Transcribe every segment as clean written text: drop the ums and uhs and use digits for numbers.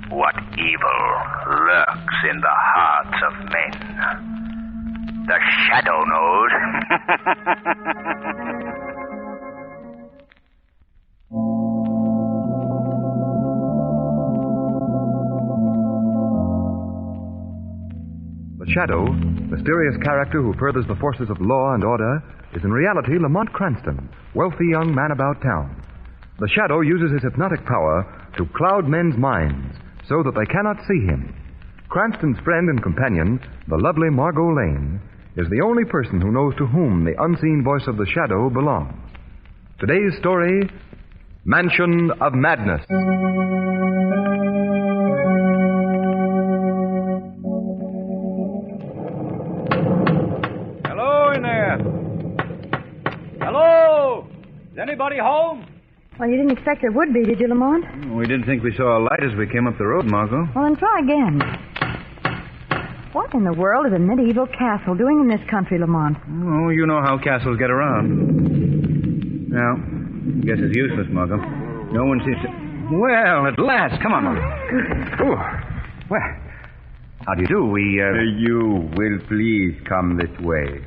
What evil lurks in the hearts of men? The Shadow knows. The Shadow, mysterious character who furthers the forces of law and order, is in reality Lamont Cranston, wealthy young man about town. The Shadow uses his hypnotic power to cloud men's minds so that they cannot see him. Cranston's friend and companion, the lovely Margot Lane, is the only person who knows to whom the unseen voice of the Shadow belongs. Today's story, Mansion of Madness. Hello in there. Hello? Is anybody home? Well, you didn't expect there would be, did you, Lamont? We didn't think we saw a light as we came up the road, Margot. Well, then try again. What in the world is a medieval castle doing in this country, Lamont? Oh, you know how castles get around. Well, I guess it's useless, Margot. No one seems to... Well, at last. Come on, Margot. Ooh. Well, how do you do? You will please come this way.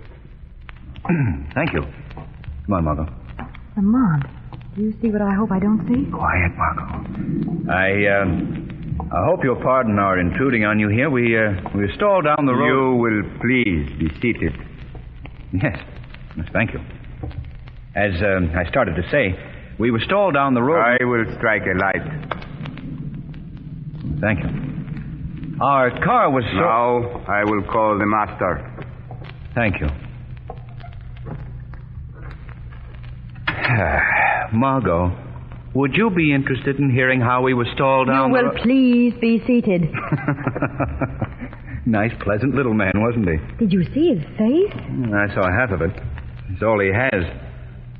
Thank you. Come on, Margot. Lamont, do you see what I hope I don't see? Quiet, Margot. I hope you'll pardon our intruding on you here. We're stalled down the road. You will please be seated. Yes, thank you. As I started to say, we were stalled down the road. I will strike a light. Thank you. Our car was Now I will call the master. Thank you. Margot, would you be interested in hearing how we were stalled down You will please be seated. Nice, pleasant little man, wasn't he? Did you see his face? I saw half of it. It's all he has.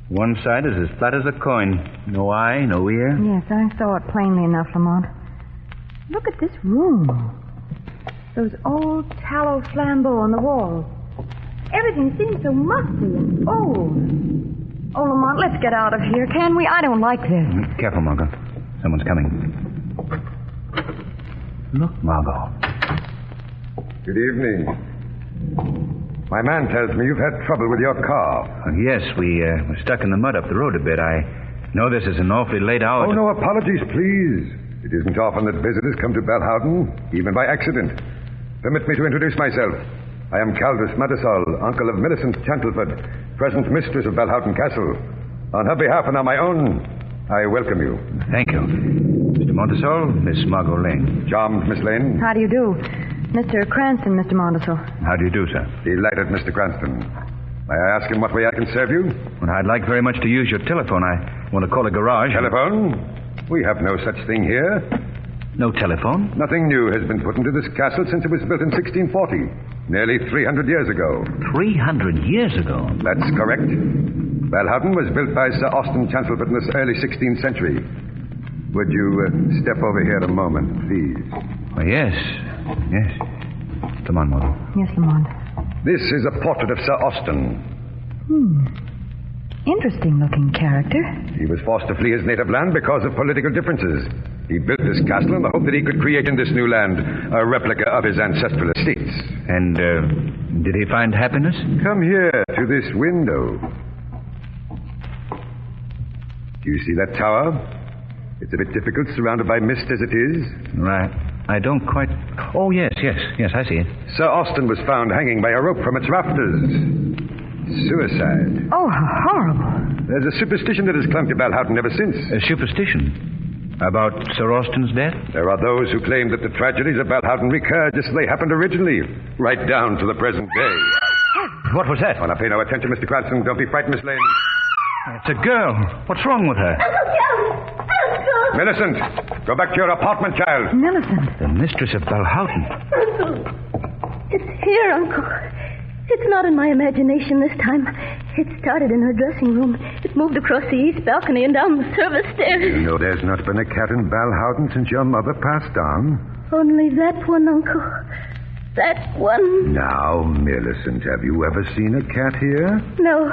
One side is as flat as a coin. No eye, no ear. Yes, I saw it plainly enough, Lamont. Look at this room. Those old tallow flambeaux on the walls. Everything seems so musty and old. Oh, Lamont, let's get out of here, can we? I don't like this. Careful, Margot. Someone's coming. Look, Margot. Good evening. My man tells me you've had trouble with your car. Yes, we were stuck in the mud up the road a bit. I know this is an awfully late hour. Oh, no apologies, please. It isn't often that visitors come to Belhouden, even by accident. Permit me to introduce myself. I am Calvis Madisol, uncle of Millicent Chantleford, present mistress of Belhouden Castle. On her behalf and on my own, I welcome you. Thank you. Mr. Montesol, Miss Margot Lane. Charmed, Miss Lane. How do you do? Mr. Cranston, Mr. Montesol. How do you do, sir? Delighted, Mr. Cranston. May I ask in what way I can serve you? Well, I'd like very much to use your telephone. I want to call a garage. Telephone? We have no such thing here. No telephone? Nothing new has been put into this castle since it was built in 1640. Nearly 300 years ago. 300 years ago? That's correct. Belhouden was built by Sir Austin Chantleford in the early 16th century. Would you step over here a moment, please? Oh, yes. Yes. Come on, Margot. Yes, Lamont. This is a portrait of Sir Austin. Interesting-looking character. He was forced to flee his native land because of political differences. He built this castle in the hope that he could create in this new land a replica of his ancestral estates. And, did he find happiness? Come here to this window. Do you see that tower? It's a bit difficult, surrounded by mist as it is. Right. I don't quite... Oh, yes, I see it. Sir Austin was found hanging by a rope from its rafters. Suicide. Oh, how horrible. There's a superstition that has clung to Belhouden ever since. A superstition? About Sir Austin's death? There are those who claim that the tragedies of Belhouden recur just as they happened originally, right down to the present day. What was that? Oh, now pay no attention, Mr. Cranston. Don't be frightened, Miss Lane. It's a girl. What's wrong with her? Uncle! Millicent, go back to your apartment, child. Millicent. The mistress of Belhouden. Uncle. It's here, Uncle. It's not in my imagination this time. It started in her dressing room. It moved across the east balcony and down the service stairs. You know there's not been a cat in Balhoughton since your mother passed on. Only that one, Uncle. That one. Now, Millicent, have you ever seen a cat here? No,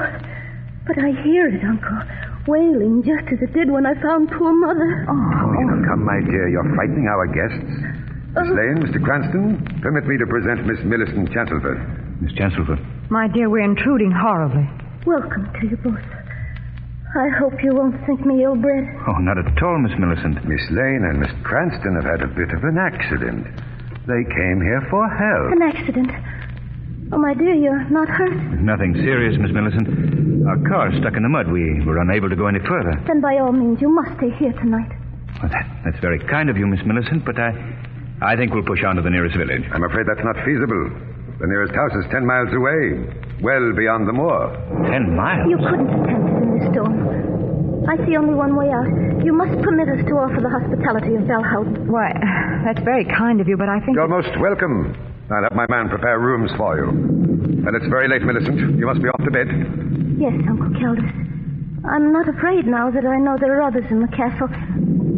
but I hear it, Uncle. Wailing just as it did when I found poor Mother. Come, my dear, you're frightening our guests. Miss Lane, Mr. Cranston, permit me to present Miss Millicent Chancelford. Miss Chancelford. My dear, we're intruding horribly. Welcome to you both. I hope you won't think me ill-bred. Oh, not at all, Miss Millicent. Miss Lane and Miss Cranston have had a bit of an accident. They came here for help. An accident? Oh, my dear, you're not hurt? Nothing serious, Miss Millicent. Our car stuck in the mud. We were unable to go any further. Then by all means, you must stay here tonight. Well, that's very kind of you, Miss Millicent, but I think we'll push on to the nearest village. I'm afraid that's not feasible. The nearest house is 10 miles away, well beyond the moor. 10 miles? You couldn't attempt it in this storm. I see only one way out. You must permit us to offer the hospitality of Balhoughton. Why, that's very kind of you, but I think... You're most welcome. I'll have my man prepare rooms for you. And it's very late, Millicent. You must be off to bed. Yes, Uncle Caldus. I'm not afraid now that I know there are others in the castle.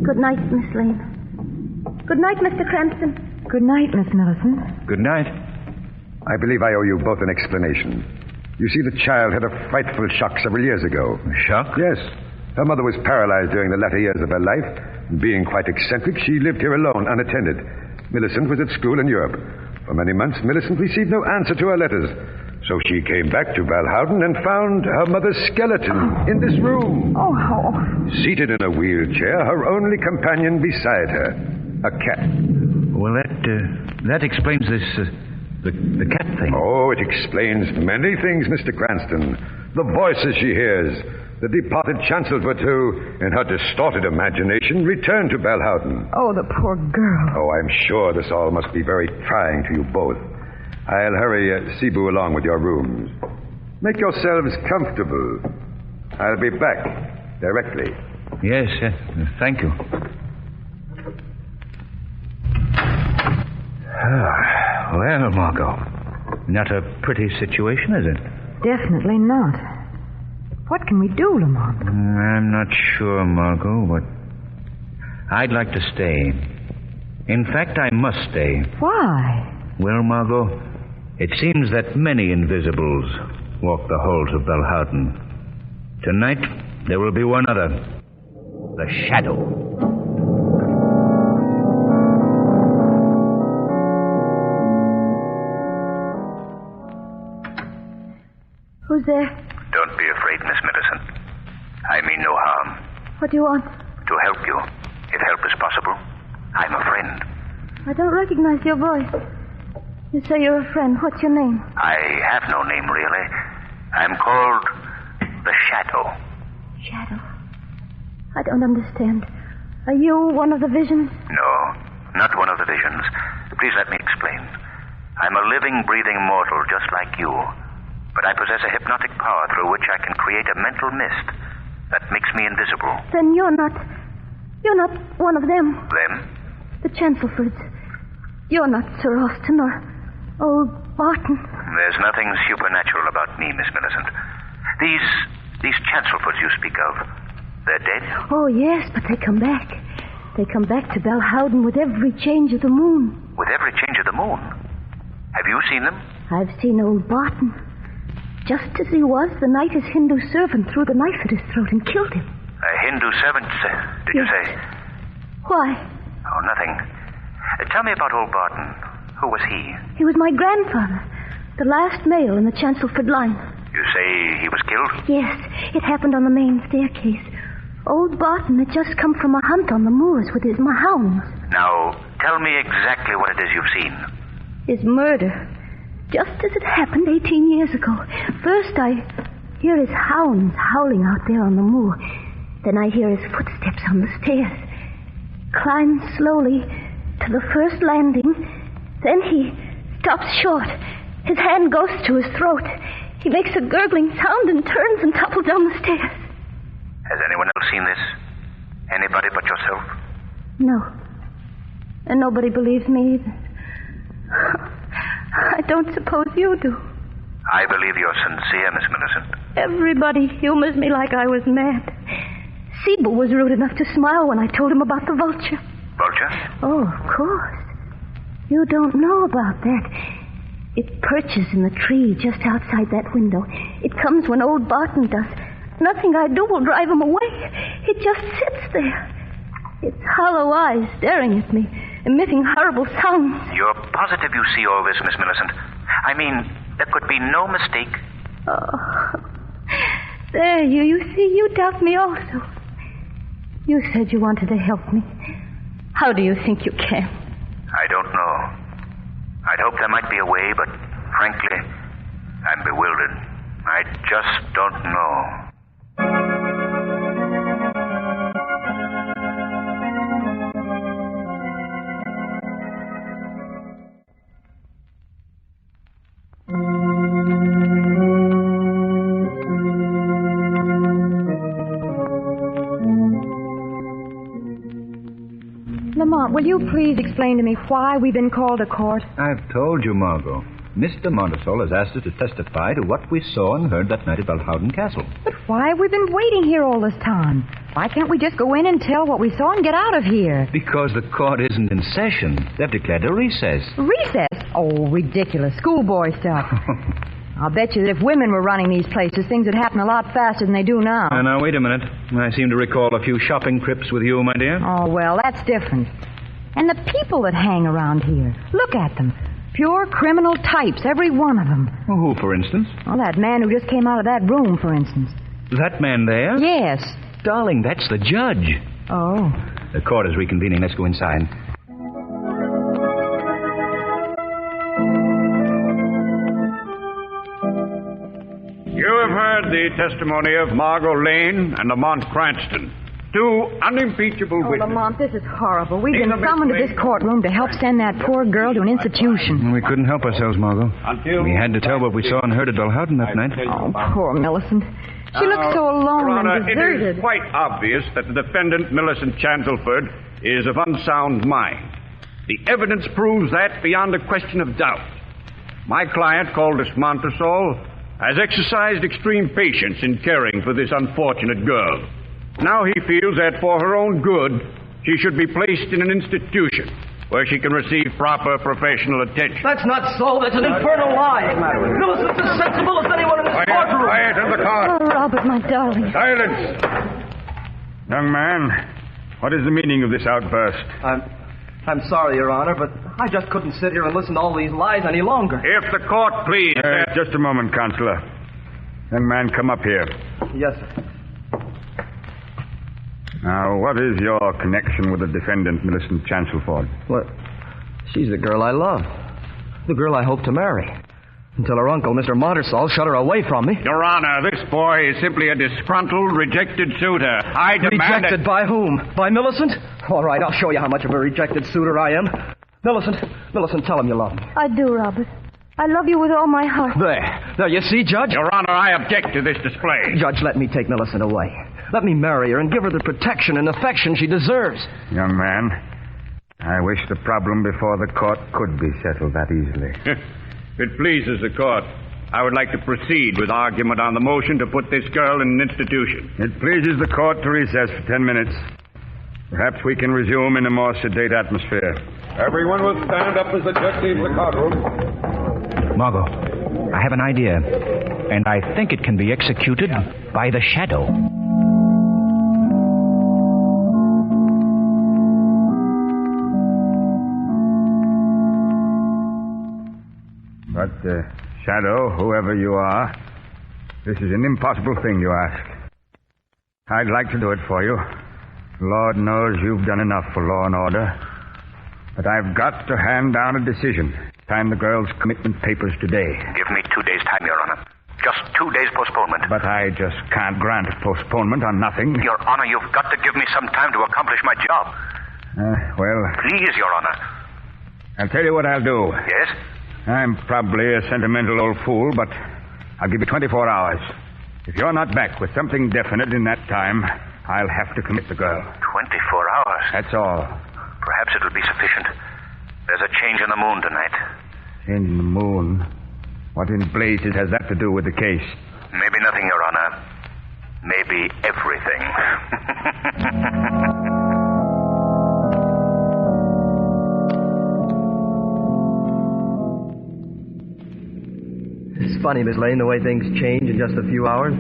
Good night, Miss Lane. Good night, Mr. Cranston. Good night, Miss Millicent. Good night. I believe I owe you both an explanation. You see, the child had a frightful shock several years ago. A shock? Yes. Her mother was paralyzed during the latter years of her life. Being quite eccentric, she lived here alone, unattended. Millicent was at school in Europe. For many months, Millicent received no answer to her letters. So she came back to Balhoughton and found her mother's skeleton in this room. Seated in a wheelchair, her only companion beside her, a cat. Well, that explains this, the cat thing. Oh, it explains many things, Mr. Cranston. The voices she hears, the departed Chancelford who, in her distorted imagination, returned to Balhoughton. Oh, the poor girl. Oh, I'm sure this all must be very trying to you both. I'll hurry Cebu along with your rooms. Make yourselves comfortable. I'll be back directly. Yes, thank you. Well, Margot, not a pretty situation, is it? Definitely not. What can we do, Lamont? I'm not sure, Margot, but I'd like to stay. In fact, I must stay. Why? Well, Margot, it seems that many invisibles walk the halls of Balhoughton. Tonight, there will be one other. The Shadow. Who's there? Don't be afraid, Miss Millicent. I mean no harm. What do you want? To help you, if help is possible. I'm a friend. I don't recognize your voice. You say you're a friend. What's your name? I have no name, really. I'm called the Shadow. Shadow? I don't understand. Are you one of the visions? No, not one of the visions. Please let me explain. I'm a living, breathing mortal just like you. But I possess a hypnotic power through which I can create a mental mist that makes me invisible. Then you're not one of them. Them? The Chancelfords. You're not Sir Austin or old Barton. There's nothing supernatural about me, Miss Millicent. These Chancelfords you speak of, they're dead? Oh, yes, but they come back. They come back to Balhoughton with every change of the moon. With every change of the moon? Have you seen them? I've seen old Barton. Just as he was the night his Hindu servant threw the knife at his throat and killed him. A Hindu servant, did you say? Why? Oh, nothing. Tell me about old Barton. Who was he? He was my grandfather, the last male in the Chancelford line. You say he was killed? Yes, it happened on the main staircase. Old Barton had just come from a hunt on the moors with his hounds. Now, tell me exactly what it is you've seen. His murder. Just as it happened 18 years ago. First I hear his hounds howling out there on the moor. Then I hear his footsteps on the stairs. Climbs slowly to the first landing. Then he stops short. His hand goes to his throat. He makes a gurgling sound and turns and topples down the stairs. Has anyone else seen this? Anybody but yourself? No. And nobody believes me either. I don't suppose you do. I believe you're sincere, Miss Millicent. Everybody humors me like I was mad. Siebel was rude enough to smile when I told him about the vulture. Vulture? Oh, of course. You don't know about that. It perches in the tree just outside that window. It comes when old Barton does. Nothing I do will drive him away. It just sits there. Its hollow eyes staring at me, emitting horrible sounds. You're positive you see all this, Miss Millicent? I mean, there could be no mistake. Oh, there, you see, you doubt me also. You said you wanted to help me. How do you think you can? I don't know. I'd hope there might be a way, but frankly, I'm bewildered. I just don't know. Lamont, will you please explain to me why we've been called to court? I've told you, Margot. Mr. Montesol has asked us to testify to what we saw and heard that night at Balhowden Castle. But why have we been waiting here all this time? Why can't we just go in and tell what we saw and get out of here? Because the court isn't in session. They've declared a recess. Recess? Oh, ridiculous. Schoolboy stuff. I'll bet you that if women were running these places, things would happen a lot faster than they do now. Now, wait a minute. I seem to recall a few shopping trips with you, my dear. Oh, well, that's different. And the people that hang around here. Look at them. Pure criminal types, every one of them. Well, who, for instance? Well, that man who just came out of that room, for instance. That man there? Yes. Darling, that's the judge. Oh. The court is reconvening. Let's go inside. You have heard the testimony of Margot Lane and Lamont Cranston, two unimpeachable Oh, witnesses. Lamont, this is horrible. We've been summoned to this courtroom to help send that poor girl to an institution. We couldn't help ourselves, Margot. We had to tell what we saw and heard at Balhowden that night. Oh, poor Millicent. She looks so alone Your Honor, and deserted. it is quite obvious that the defendant, Millicent Chancelford, is of unsound mind. The evidence proves that beyond a question of doubt. My client, Caldus Montesol, has exercised extreme patience in caring for this unfortunate girl. Now he feels that for her own good, she should be placed in an institution where she can receive proper professional attention. That's not so. That's an infernal lie. Millicent's as sensible as anyone in this courtroom. Quiet in the car. Oh, Robert, my darling. Silence. Young man, what is the meaning of this outburst? I'm sorry, Your Honor, but I just couldn't sit here and listen to all these lies any longer. If the court please... just a moment, Counselor. Young man, come up here. Yes, sir. Now, what is your connection with the defendant, Millicent Chancelford? What? She's the girl I love. The girl I hope to marry. Until her uncle, Mr. Montesol, shut her away from me. Your Honor, this boy is simply a disgruntled, rejected suitor. I demand... Rejected by whom? By Millicent? All right, I'll show you how much of a rejected suitor I am. Millicent, tell him you love me. I do, Robert. I love you with all my heart. There, you see, Judge? Your Honor, I object to this display. Judge, let me take Millicent away. Let me marry her and give her the protection and affection she deserves. Young man, I wish the problem before the court could be settled that easily. If it pleases the court, I would like to proceed with argument on the motion to put this girl in an institution. It pleases the court to recess for 10 minutes. Perhaps we can resume in a more sedate atmosphere. Everyone will stand up as the judge leaves the courtroom. Margot, I have an idea, and I think it can be executed by the shadow. But, Shadow, whoever you are, this is an impossible thing you ask. I'd like to do it for you. Lord knows you've done enough for law and order. But I've got to hand down a decision. Sign the girl's commitment papers today. Give me 2 days' time, Your Honor. Just 2 days postponement. But I just can't grant postponement on nothing. Your Honor, you've got to give me some time to accomplish my job. Well... Please, Your Honor. I'll tell you what I'll do. Yes? I'm probably a sentimental old fool, but I'll give you 24 hours. If you're not back with something definite in that time, I'll have to commit the girl. 24 hours? That's all. Perhaps it'll be sufficient. There's a change in the moon tonight. Change in the moon? What in blazes has that to do with the case? Maybe nothing, Your Honor. maybe everything. It's funny, Miss Lane, the way things change in just a few hours.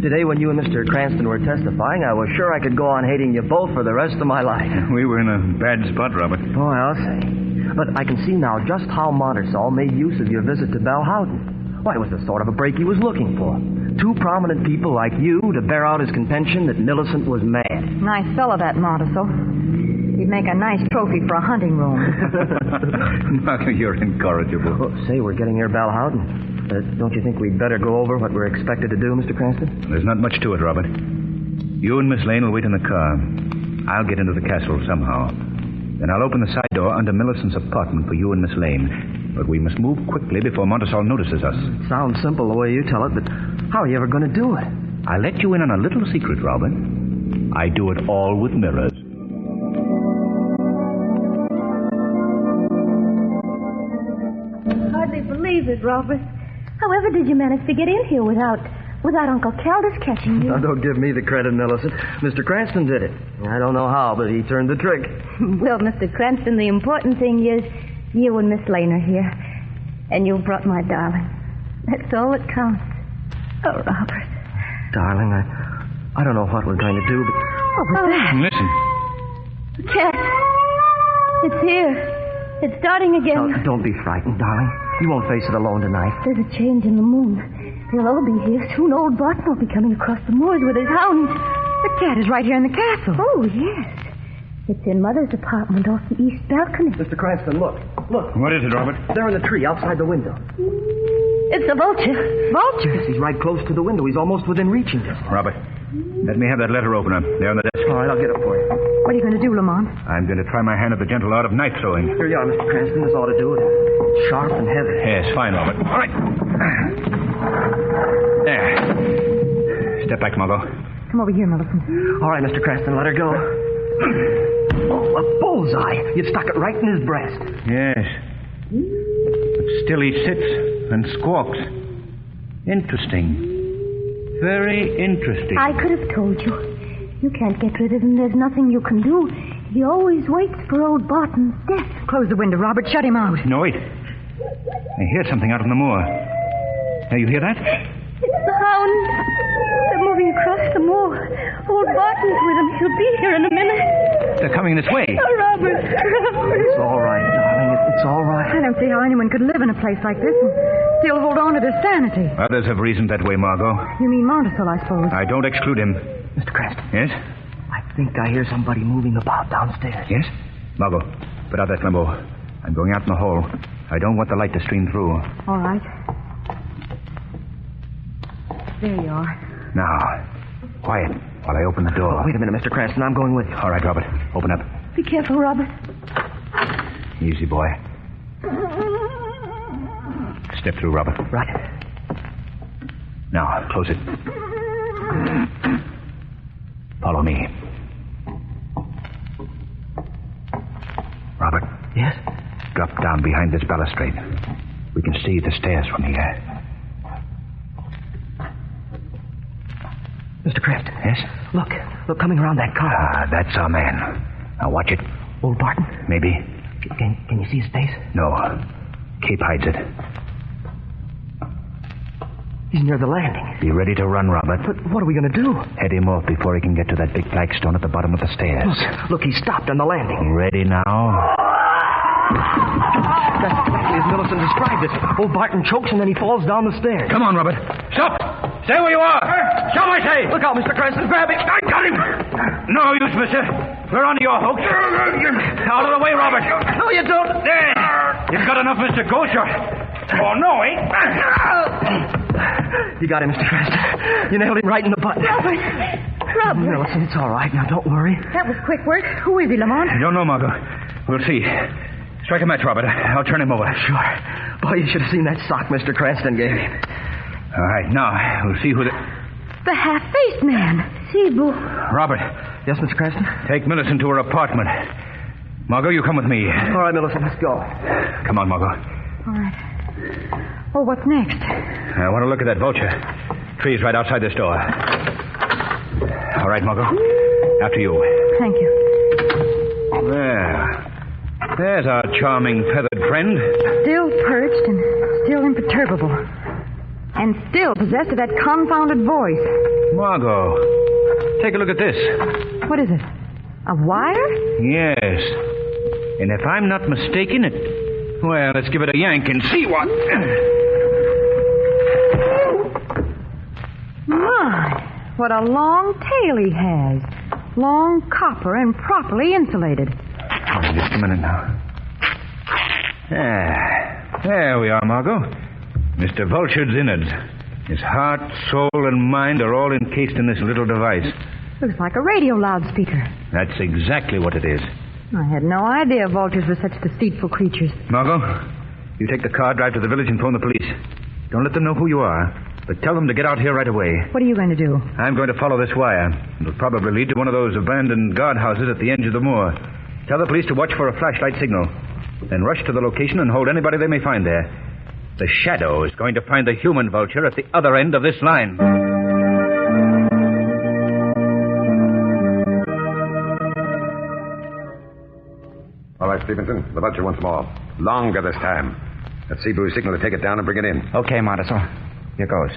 Today, when you and Mr. Cranston were testifying, I was sure I could go on hating you both for the rest of my life. We were in a bad spot, Robert. Boy, I'll say. But I can see now just how Montersall made use of your visit to Belle Houghton. Why, it was the sort of a break he was looking for. Two prominent people like you to bear out his contention that Millicent was mad. Nice fellow, that Montersall. He'd make a nice trophy for a hunting room. You're incorrigible. Oh, say, we're getting near Belle Houghton. Don't you think we'd better go over what we're expected to do, Mr. Cranston? There's not much to it, Robert. You and Miss Lane will wait in the car. I'll get into the castle somehow. Then I'll open the side door under Millicent's apartment for you and Miss Lane. But we must move quickly before Montersall notices us. It sounds simple the way you tell it, but how are you ever going to do it? I'll let you in on a little secret, Robert. I do it all with mirrors. Hardly believe it, Robert. However did you manage to get in here without Uncle Caldas catching you? Now, don't give me the credit, Millicent. Mr. Cranston did it. I don't know how, but he turned the trick. Well, Mr. Cranston, the important thing is you and Miss Lane are here. And you brought my darling. That's all that counts. Oh, Robert. Darling, I don't know what we're going to do, but... What was that? Listen. The cat. It's here. It's starting again. Now, don't be frightened, darling. You won't face it alone tonight. There's a change in the moon. They'll all be here. Soon old Barton will be coming across the moors with his hounds. The cat is right here in the castle. Oh, yes. It's in Mother's apartment off the east balcony. Mr. Cranston, look. Look. What is it, Robert? There in the tree outside the window. It's a vulture. Vulture? Yes, he's right close to the window. He's almost within reaching distance. Robert, let me have that letter opener. There on the desk. All right, I'll get it for you. What are you going to do, Lamont? I'm going to try my hand at the gentle art of knife throwing. Here you are, Mr. Cranston. This ought to do it. It's sharp and heavy. Yes, fine, Robert. All right. There. Step back, Margot. Come over here, Millicent. All right, Mr. Cranston, let her go. Oh, a bullseye. You stuck it right in his breast. Yes. But still he sits and squawks. Interesting. Very interesting. I could have told you. You can't get rid of him. There's nothing you can do. He always waits for old Barton's death. Close the window, Robert. Shut him out. No, wait. I hear something out on the moor. Now, you hear that? It's the hounds. They're moving across the moor. Old Barton's with them. He'll be here in a minute. They're coming this way. Oh, Robert. It's all right, darling. It's all right. I don't see how anyone could live in a place like this and still hold on to their sanity. Others have reasoned that way, Margot. You mean Montersall, I suppose. I don't exclude him. Mr. Cranston. Yes? I think I hear somebody moving about downstairs. Yes? Margot, put out that flambeau. I'm going out in the hall. I don't want the light to stream through. All right. There you are. Now, quiet while I open the door. Oh, wait a minute, Mr. Cranston. I'm going with you. All right, Robert. Open up. Be careful, Robert. Easy, boy. Step through, Robert. Right. Now, close it. Follow me. Robert. Yes? Drop down behind this balustrade. We can see the stairs from here. Mr. Cranston. Yes? Look, coming around that car. Ah, that's our man. Now watch it. Old Barton? Maybe. Can you see his face? No. Cape hides it. He's near the landing. Be ready to run, Robert. But what are we going to do? Head him off before he can get to that big flagstone at the bottom of the stairs. Look, he stopped on the landing. Ready now? That's exactly as Millicent described it. Old Barton chokes and then he falls down the stairs. Come on, Robert. Stop! Stay where you are! Stop, I say! Look out, Mr. Cranston. Grab him. I got him! No use, mister. We're on your hook. Out of the way, Robert. No, you don't. There. You've got enough, Mr. Gosher. Oh, no, eh? You got him, Mr. Cranston. You nailed him right in the butt. Robert. Millicent, it's all right. Now, don't worry. That was quick work. Who is he, Lamont? I don't know, Margot. We'll see. Strike a match, Robert. I'll turn him over. Sure. Boy, you should have seen that sock Mr. Cranston gave him. All right, now, we'll see who the... The half-faced man. Cebu. Robert, Yes, Mr. Cranston? take Millicent to her apartment. Margot, you come with me. All right, Millicent, let's go. Come on, Margot. All right. Oh, what's next? I want to look at that vulture. Tree's right outside this door. All right, Margot. After you. Thank you. There. There's our charming feathered friend. Still perched and still imperturbable. And still possessed of that confounded voice. Margot, take a look at this. What is it? A wire? Yes. And if I'm not mistaken, well, let's give it a yank and see what... My, what a long tail he has. Long copper and properly insulated. Oh, just a minute now. There we are, Margot. Mr. Vulture's innards. His heart, soul, and mind are all encased in this little device. Looks like a radio loudspeaker. That's exactly what it is. I had no idea vultures were such deceitful creatures. Margot, you take the car, drive to the village, and phone the police. Don't let them know who you are, but tell them to get out here right away. What are you going to do? I'm going to follow this wire. It'll probably lead to one of those abandoned guardhouses at the edge of the moor. Tell the police to watch for a flashlight signal. Then rush to the location and hold anybody they may find there. The Shadow is going to find the human vulture at the other end of this line. All right, Stevenson. The vulture once more. Longer this time. Let's see Boo's signal to take it down and bring it in. Okay, Monteso. Here goes.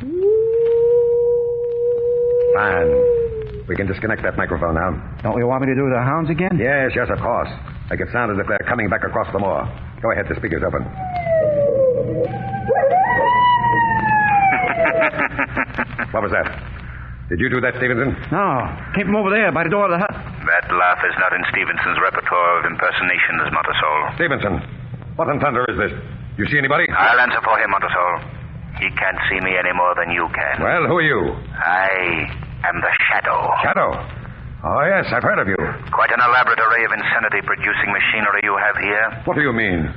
Fine. We can disconnect that microphone now. Don't you want me to do the hounds again? Yes, of course. Make it sound as if they're coming back across the moor. Go ahead, the speaker's open. What was that? Did you do that, Stevenson? No. Came from over there by the door of the hut. That laugh is not in Stevenson's repertoire of impersonations, Montesol. Stevenson, what in thunder is this? You see anybody? I'll answer for him, Montesol. He can't see me any more than you can. Well, who are you? I am the Shadow. Shadow? Oh, yes, I've heard of you. Quite an elaborate array of insanity-producing machinery you have here. What do you mean?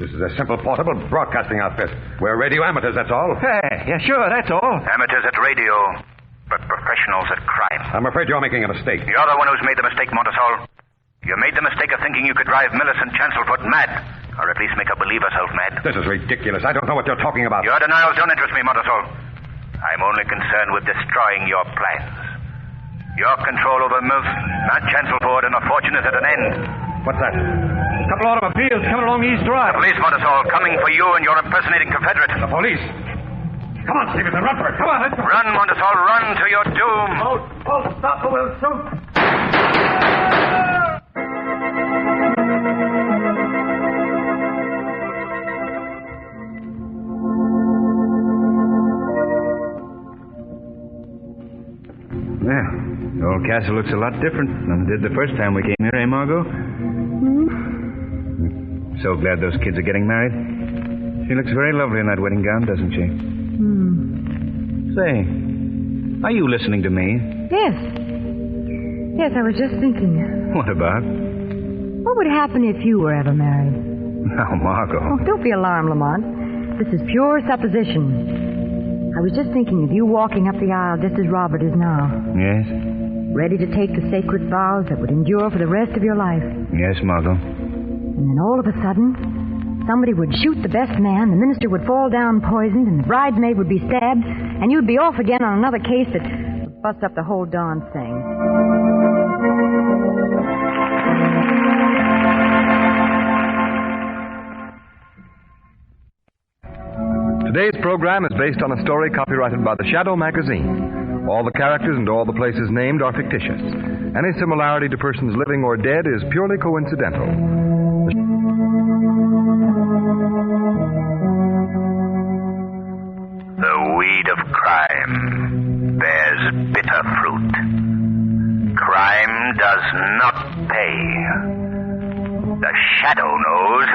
This is a simple portable broadcasting outfit. We're radio amateurs, that's all. Hey, yeah, sure, that's all. Amateurs at radio, but professionals at crime. I'm afraid you're making a mistake. You're the one who's made the mistake, Montesol. You made the mistake of thinking you could drive Millicent Chancelfoot mad. Or at least make her believe herself mad. This is ridiculous. I don't know what you're talking about. Your denials don't interest me, Montesol. I'm only concerned with destroying your plans. Your control over Milton, Mount Chancelford, and her fortune is at an end. What's that? A couple of automobiles coming along the East Drive. The police, Montesol, coming for you and your impersonating Confederate. The police? Come on, Stevenson, run for it. Come on, let's go. Run, Montesol, run to your doom. Oh, stop or we'll shoot. Yeah, the old castle looks a lot different than it did the first time we came here, eh, Margot? So glad those kids are getting married. She looks very lovely in that wedding gown, doesn't she? Say, are you listening to me? Yes. Yes, I was just thinking. What about? What would happen if you were ever married? Now, Margot. Oh, don't be alarmed, Lamont. This is pure supposition. I was just thinking of you walking up the aisle just as Robert is now. Yes? Ready to take the sacred vows that would endure for the rest of your life. Yes, Margot. And then all of a sudden, somebody would shoot the best man, the minister would fall down poisoned, and the bridesmaid would be stabbed, and you'd be off again on another case that would bust up the whole darn thing. Today's program is based on a story copyrighted by the Shadow magazine. All the characters and all the places named are fictitious. Any similarity to persons living or dead is purely coincidental. The weed of crime bears bitter fruit. Crime does not pay. The Shadow knows.